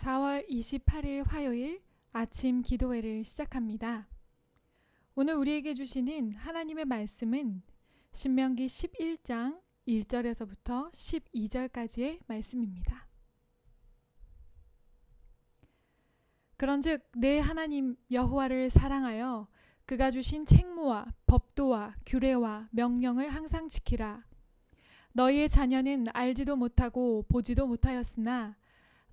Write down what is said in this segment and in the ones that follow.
4월 28일 화요일 아침 기도회를 시작합니다. 오늘 우리에게 주시는 하나님의 말씀은 신명기 11장 1절에서부터 12절까지의 말씀입니다. 그런즉 내 하나님 여호와를 사랑하여 그가 주신 책무와 법도와 규례와 명령을 항상 지키라. 너희의 자녀는 알지도 못하고 보지도 못하였으나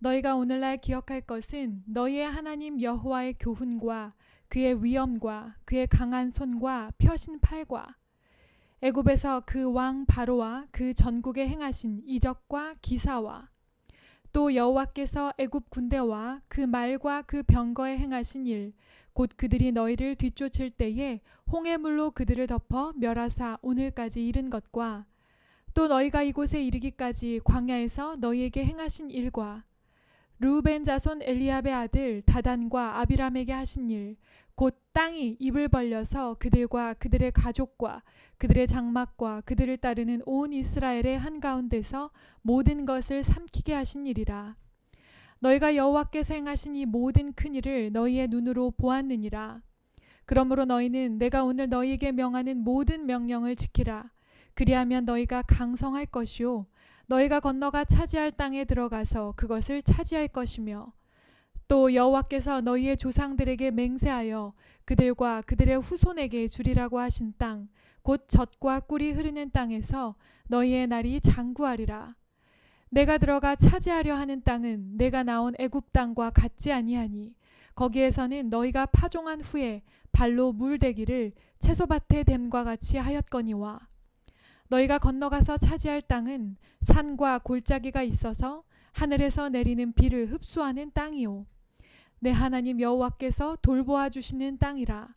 너희가 오늘날 기억할 것은 너희의 하나님 여호와의 교훈과 그의 위엄과 그의 강한 손과 펴신 팔과 애굽에서 그 왕 바로와 그 전국에 행하신 이적과 기사와 또 여호와께서 애굽 군대와 그 말과 그 병거에 행하신 일 곧 그들이 너희를 뒤쫓을 때에 홍해물로 그들을 덮어 멸하사 오늘까지 이른 것과 또 너희가 이곳에 이르기까지 광야에서 너희에게 행하신 일과 르우벤 자손 엘리압의 아들 다단과 아비람에게 하신 일 곧 땅이 입을 벌려서 그들과 그들의 가족과 그들의 장막과 그들을 따르는 온 이스라엘의 한가운데서 모든 것을 삼키게 하신 일이라. 너희가 여호와께서 행하신 이 모든 큰 일을 너희의 눈으로 보았느니라. 그러므로 너희는 내가 오늘 너희에게 명하는 모든 명령을 지키라. 그리하면 너희가 강성할 것이요 너희가 건너가 차지할 땅에 들어가서 그것을 차지할 것이며 또 여호와께서 너희의 조상들에게 맹세하여 그들과 그들의 후손에게 주리라고 하신 땅 곧 젖과 꿀이 흐르는 땅에서 너희의 날이 장구하리라. 내가 들어가 차지하려 하는 땅은 내가 나온 애굽 땅과 같지 아니하니 거기에서는 너희가 파종한 후에 발로 물대기를 채소밭에 댐과 같이 하였거니와 너희가 건너가서 차지할 땅은 산과 골짜기가 있어서 하늘에서 내리는 비를 흡수하는 땅이요 내 하나님 여호와께서 돌보아 주시는 땅이라.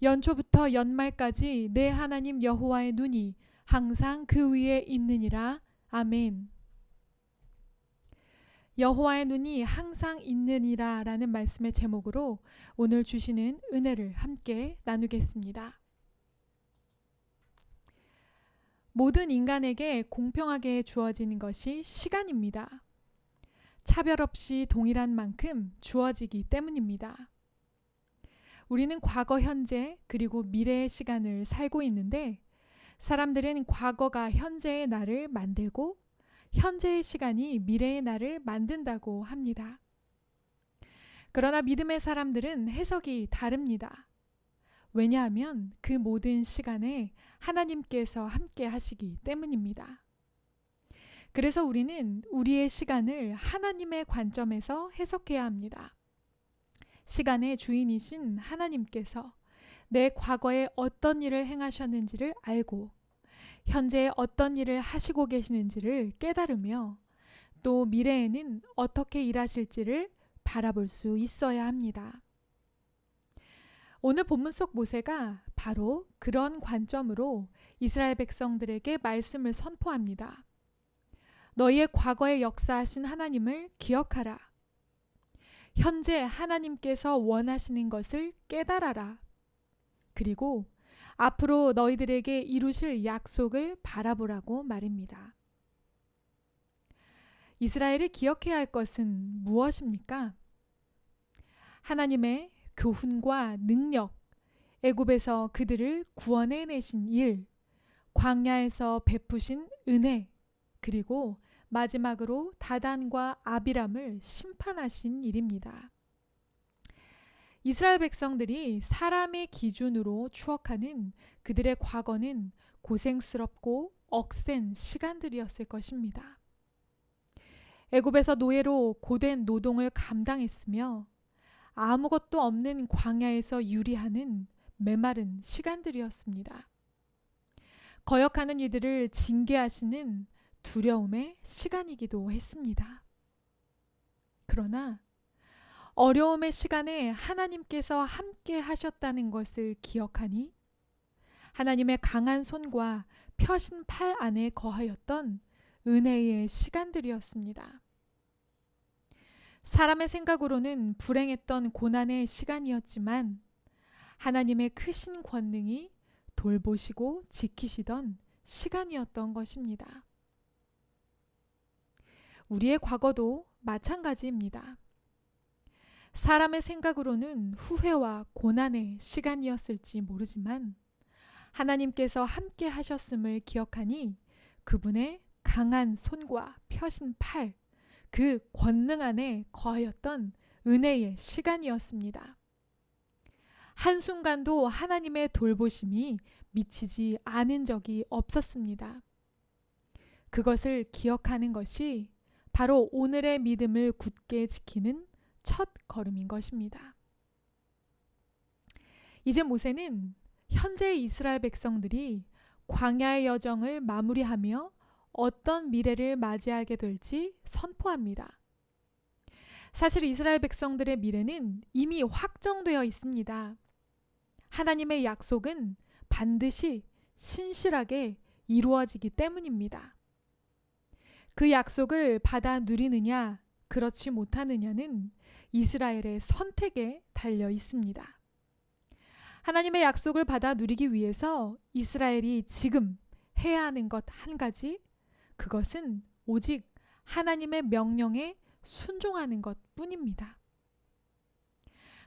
연초부터 연말까지 내 하나님 여호와의 눈이 항상 그 위에 있느니라. 아멘. 여호와의 눈이 항상 있느니라 라는 말씀의 제목으로 오늘 주시는 은혜를 함께 나누겠습니다. 모든 인간에게 공평하게 주어지는 것이 시간입니다. 차별 없이 동일한 만큼 주어지기 때문입니다. 우리는 과거, 현재, 그리고 미래의 시간을 살고 있는데 사람들은 과거가 현재의 나를 만들고 현재의 시간이 미래의 나를 만든다고 합니다. 그러나 믿음의 사람들은 해석이 다릅니다. 왜냐하면 그 모든 시간에 하나님께서 함께 하시기 때문입니다. 그래서 우리는 우리의 시간을 하나님의 관점에서 해석해야 합니다. 시간의 주인이신 하나님께서 내 과거에 어떤 일을 행하셨는지를 알고 현재에 어떤 일을 하시고 계시는지를 깨달으며 또 미래에는 어떻게 일하실지를 바라볼 수 있어야 합니다. 오늘 본문 속 모세가 바로 그런 관점으로 이스라엘 백성들에게 말씀을 선포합니다. 너희의 과거에 역사하신 하나님을 기억하라. 현재 하나님께서 원하시는 것을 깨달아라. 그리고 앞으로 너희들에게 이루실 약속을 바라보라고 말입니다. 이스라엘이 기억해야 할 것은 무엇입니까? 하나님의 교훈과 능력, 애굽에서 그들을 구원해내신 일, 광야에서 베푸신 은혜, 그리고 마지막으로 다단과 아비람을 심판하신 일입니다. 이스라엘 백성들이 사람의 기준으로 추억하는 그들의 과거는 고생스럽고 억센 시간들이었을 것입니다. 애굽에서 노예로 고된 노동을 감당했으며 아무것도 없는 광야에서 유리하는 메마른 시간들이었습니다. 거역하는 이들을 징계하시는 두려움의 시간이기도 했습니다. 그러나 어려움의 시간에 하나님께서 함께 하셨다는 것을 기억하니 하나님의 강한 손과 펴신 팔 안에 거하였던 은혜의 시간들이었습니다. 사람의 생각으로는 불행했던 고난의 시간이었지만 하나님의 크신 권능이 돌보시고 지키시던 시간이었던 것입니다. 우리의 과거도 마찬가지입니다. 사람의 생각으로는 후회와 고난의 시간이었을지 모르지만 하나님께서 함께 하셨음을 기억하니 그분의 강한 손과 펴신 팔, 그 권능 안에 거하였던 은혜의 시간이었습니다. 한순간도 하나님의 돌보심이 미치지 않은 적이 없었습니다. 그것을 기억하는 것이 바로 오늘의 믿음을 굳게 지키는 첫 걸음인 것입니다. 이제 모세는 현재 이스라엘 백성들이 광야의 여정을 마무리하며 어떤 미래를 맞이하게 될지 선포합니다. 사실 이스라엘 백성들의 미래는 이미 확정되어 있습니다. 하나님의 약속은 반드시 신실하게 이루어지기 때문입니다. 그 약속을 받아 누리느냐, 그렇지 못하느냐는 이스라엘의 선택에 달려 있습니다. 하나님의 약속을 받아 누리기 위해서 이스라엘이 지금 해야 하는 것 한 가지, 그것은 오직 하나님의 명령에 순종하는 것 뿐입니다.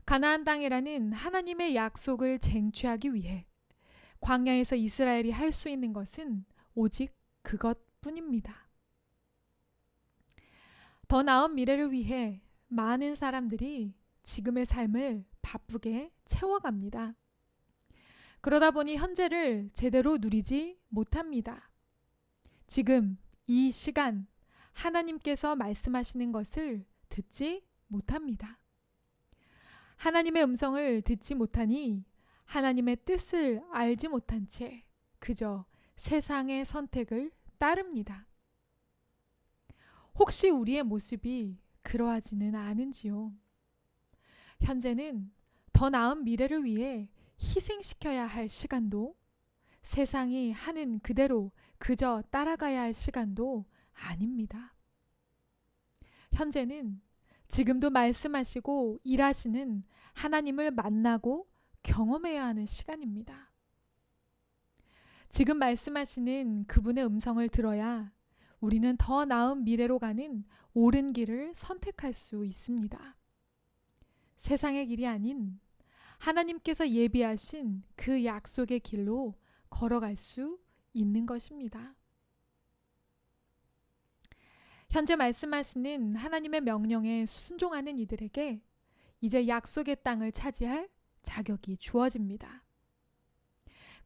가나안 땅이라는 하나님의 약속을 쟁취하기 위해 광야에서 이스라엘이 할 수 있는 것은 오직 그것뿐입니다. 더 나은 미래를 위해 많은 사람들이 지금의 삶을 바쁘게 채워갑니다. 그러다 보니 현재를 제대로 누리지 못합니다. 지금 이 시간 하나님께서 말씀하시는 것을 듣지 못합니다. 하나님의 음성을 듣지 못하니 하나님의 뜻을 알지 못한 채 그저 세상의 선택을 따릅니다. 혹시 우리의 모습이 그러하지는 않은지요? 현재는 더 나은 미래를 위해 희생시켜야 할 시간도, 세상이 하는 그대로 그저 따라가야 할 시간도 아닙니다. 현재는 지금도 말씀하시고 일하시는 하나님을 만나고 경험해야 하는 시간입니다. 지금 말씀하시는 그분의 음성을 들어야 우리는 더 나은 미래로 가는 옳은 길을 선택할 수 있습니다. 세상의 길이 아닌 하나님께서 예비하신 그 약속의 길로 걸어갈 수 있는 것입니다. 현재 말씀하시는 하나님의 명령에 순종하는 이들에게 이제 약속의 땅을 차지할 자격이 주어집니다.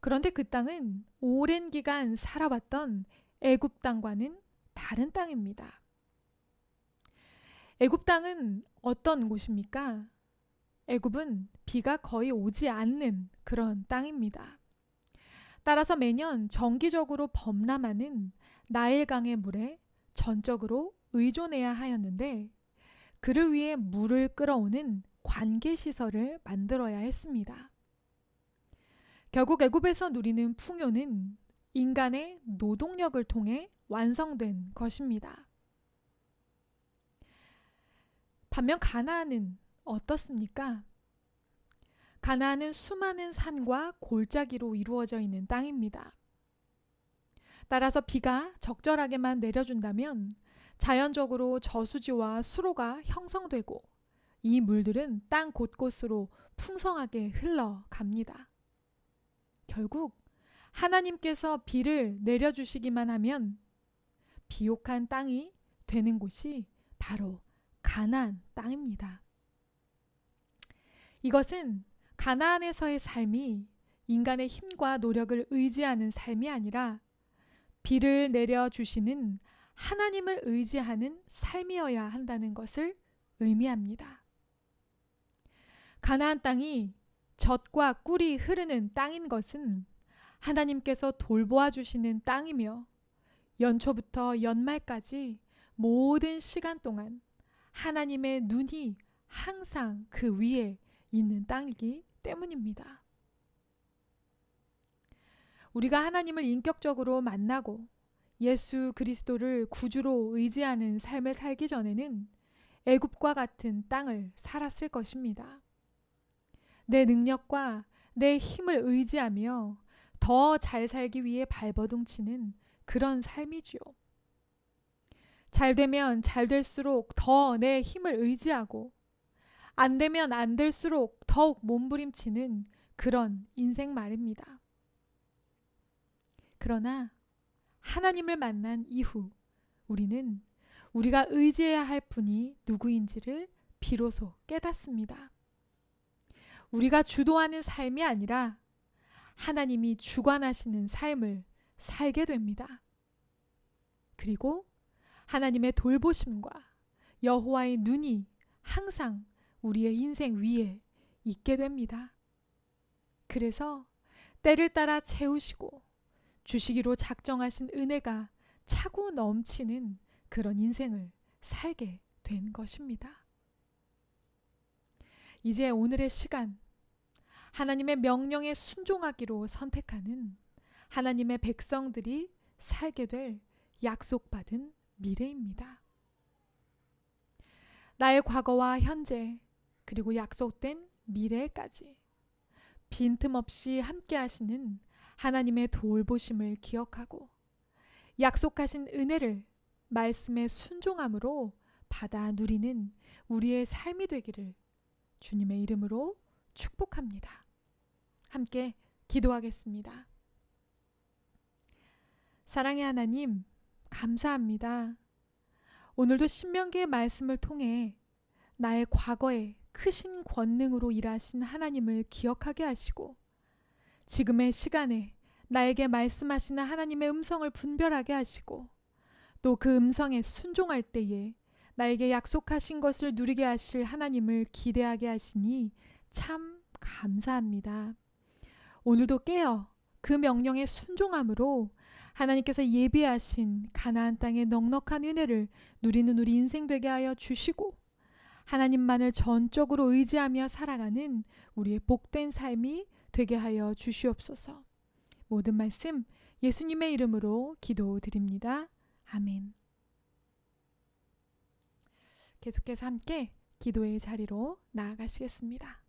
그런데 그 땅은 오랜 기간 살아왔던 애굽 땅과는 다른 땅입니다. 애굽 땅은 어떤 곳입니까? 애굽은 비가 거의 오지 않는 그런 땅입니다. 따라서 매년 정기적으로 범람하는 나일강의 물에 전적으로 의존해야 하였는데 그를 위해 물을 끌어오는 관계시설을 만들어야 했습니다. 결국 애굽에서 누리는 풍요는 인간의 노동력을 통해 완성된 것입니다. 반면 가나안은 어떻습니까? 가나안은 수많은 산과 골짜기로 이루어져 있는 땅입니다. 따라서 비가 적절하게만 내려준다면 자연적으로 저수지와 수로가 형성되고 이 물들은 땅 곳곳으로 풍성하게 흘러갑니다. 결국 하나님께서 비를 내려주시기만 하면 비옥한 땅이 되는 곳이 바로 가나안 땅입니다. 이것은 가나안에서의 삶이 인간의 힘과 노력을 의지하는 삶이 아니라 비를 내려주시는 하나님을 의지하는 삶이어야 한다는 것을 의미합니다. 가나안 땅이 젖과 꿀이 흐르는 땅인 것은 하나님께서 돌보아 주시는 땅이며 연초부터 연말까지 모든 시간 동안 하나님의 눈이 항상 그 위에 있는 땅이기 때문입니다. 우리가 하나님을 인격적으로 만나고 예수 그리스도를 구주로 의지하는 삶을 살기 전에는 애굽과 같은 땅을 살았을 것입니다. 내 능력과 내 힘을 의지하며 더 잘 살기 위해 발버둥치는 그런 삶이지요. 잘 되면 잘 될수록 더 내 힘을 의지하고 안 되면 안 될수록 더욱 몸부림치는 그런 인생 말입니다. 그러나 하나님을 만난 이후 우리는 우리가 의지해야 할 분이 누구인지를 비로소 깨닫습니다. 우리가 주도하는 삶이 아니라 하나님이 주관하시는 삶을 살게 됩니다. 그리고 하나님의 돌보심과 여호와의 눈이 항상 우리의 인생 위에 있게 됩니다. 그래서 때를 따라 채우시고 주시기로 작정하신 은혜가 차고 넘치는 그런 인생을 살게 된 것입니다. 이제 오늘의 시간, 하나님의 명령에 순종하기로 선택하는 하나님의 백성들이 살게 될 약속받은 미래입니다. 나의 과거와 현재, 그리고 약속된 미래까지 빈틈없이 함께 하시는 하나님의 돌보심을 기억하고 약속하신 은혜를 말씀에 순종함으로 받아 누리는 우리의 삶이 되기를 주님의 이름으로 축복합니다. 함께 기도하겠습니다. 사랑의 하나님, 감사합니다. 오늘도 신명기의 말씀을 통해 나의 과거에 크신 권능으로 일하신 하나님을 기억하게 하시고 지금의 시간에 나에게 말씀하시는 하나님의 음성을 분별하게 하시고 또 그 음성에 순종할 때에 나에게 약속하신 것을 누리게 하실 하나님을 기대하게 하시니 참 감사합니다. 오늘도 깨어 그 명령에 순종함으로 하나님께서 예비하신 가나안 땅의 넉넉한 은혜를 누리는 우리 인생 되게 하여 주시고 하나님만을 전적으로 의지하며 살아가는 우리의 복된 삶이 되게 하여 주시옵소서. 모든 말씀 예수님의 이름으로 기도드립니다. 아멘. 계속해서 함께 기도의 자리로 나아가시겠습니다.